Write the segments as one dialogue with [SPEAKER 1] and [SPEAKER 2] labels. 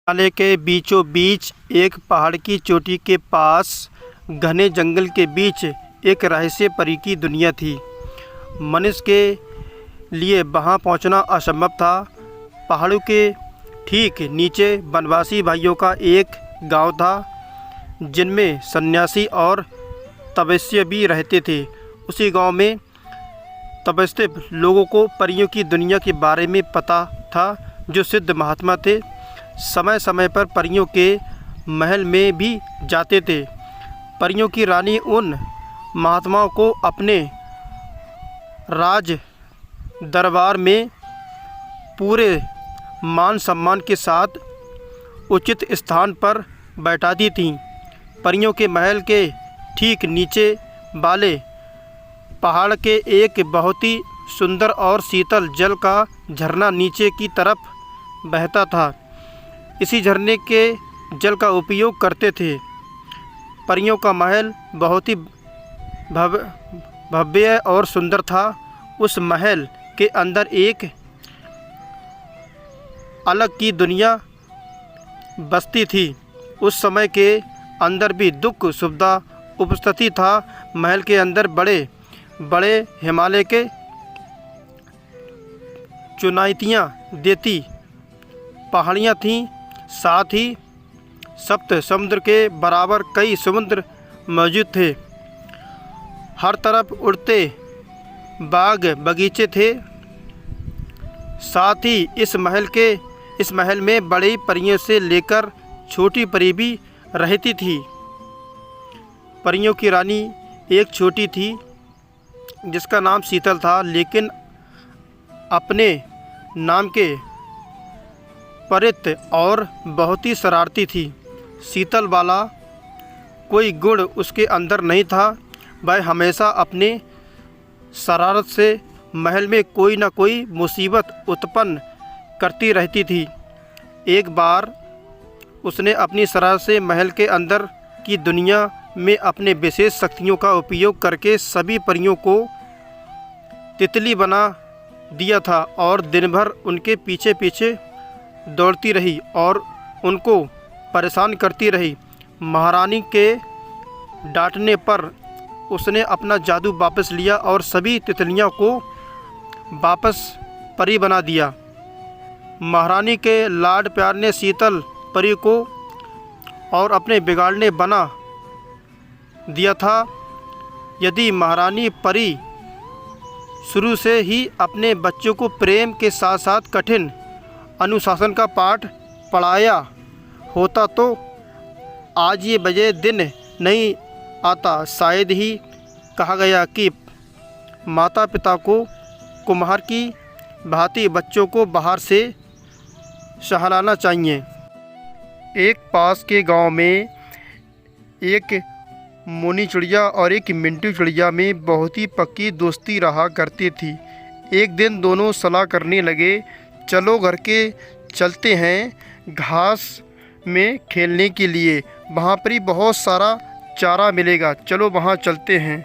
[SPEAKER 1] हिमालय के बीचों बीच एक पहाड़ की चोटी के पास घने जंगल के बीच एक रहस्य परी की दुनिया थी। मनुष्य के लिए वहां पहुंचना असंभव था। पहाड़ों के ठीक नीचे वनवासी भाइयों का एक गांव था, जिनमें सन्यासी और तपस्वी भी रहते थे। उसी गांव में तपस्वी लोगों को परियों की दुनिया के बारे में पता था, जो सिद्ध महात्मा थे। समय समय पर परियों के महल में भी जाते थे। परियों की रानी उन महात्माओं को अपने राज दरबार में पूरे मान सम्मान के साथ उचित स्थान पर बैठाती थीं। परियों के महल के ठीक नीचे वाले पहाड़ के एक बहुत ही सुंदर और शीतल जल का झरना नीचे की तरफ बहता था। इसी झरने के जल का उपयोग करते थे। परियों का महल बहुत ही भव्य और सुंदर था। उस महल के अंदर एक अलग की दुनिया बसती थी। उस समय के अंदर भी दुख सुविधा उपस्थिति था। महल के अंदर बड़े बड़े हिमालय के चुनौतियाँ देती पहाड़ियाँ थीं। साथ ही सप्त समुद्र के बराबर कई समुद्र मौजूद थे। हर तरफ उड़ते बाग बगीचे थे। साथ ही इस महल में बड़ी परियों से लेकर छोटी परी भी रहती थी। परियों की रानी एक छोटी थी, जिसका नाम शीतल था, लेकिन अपने नाम के परित और बहुत ही शरारती थी। शीतल वाला कोई गुण उसके अंदर नहीं था। वह हमेशा अपने शरारत से महल में कोई न कोई मुसीबत उत्पन्न करती रहती थी। एक बार उसने अपनी शरारत से महल के अंदर की दुनिया में अपने विशेष शक्तियों का उपयोग करके सभी परियों को तितली बना दिया था और दिन भर उनके पीछे पीछे दौड़ती रही और उनको परेशान करती रही। महारानी के डांटने पर उसने अपना जादू वापस लिया और सभी तितलियों को वापस परी बना दिया। महारानी के लाड प्यार ने शीतल परी को और अपने बिगाड़ने बना दिया था। यदि महारानी परी शुरू से ही अपने बच्चों को प्रेम के साथ साथ कठिन अनुशासन का पाठ पढ़ाया होता तो आज ये बजे दिन नहीं आता। शायद ही कहा गया कि माता पिता को कुम्हार की भांति बच्चों को बाहर से सहलाना चाहिए। एक पास के गांव में एक मोनी चिड़िया और एक मिंटू चिड़िया में बहुत ही पक्की दोस्ती रहा करती थी। एक दिन दोनों सलाह करने लगे, चलो घर के चलते हैं घास में खेलने के लिए, वहाँ पर ही बहुत सारा चारा मिलेगा, चलो वहाँ चलते हैं।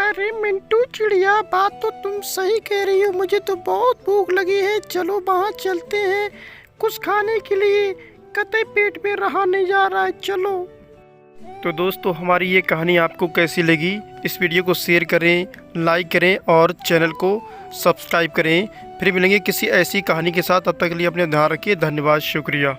[SPEAKER 2] अरे मिंटू चिड़िया, बात तो तुम सही कह रही हो, मुझे तो बहुत भूख लगी है, चलो वहाँ चलते हैं कुछ खाने के लिए, कतई पेट में रहा नहीं जा रहा है, चलो।
[SPEAKER 1] तो दोस्तों, हमारी ये कहानी आपको कैसी लगी? इस वीडियो को शेयर करें, लाइक करें और चैनल को सब्सक्राइब करें। फिर मिलेंगे किसी ऐसी कहानी के साथ। तब तक के लिए अपने ध्यान रखिए। धन्यवाद, शुक्रिया।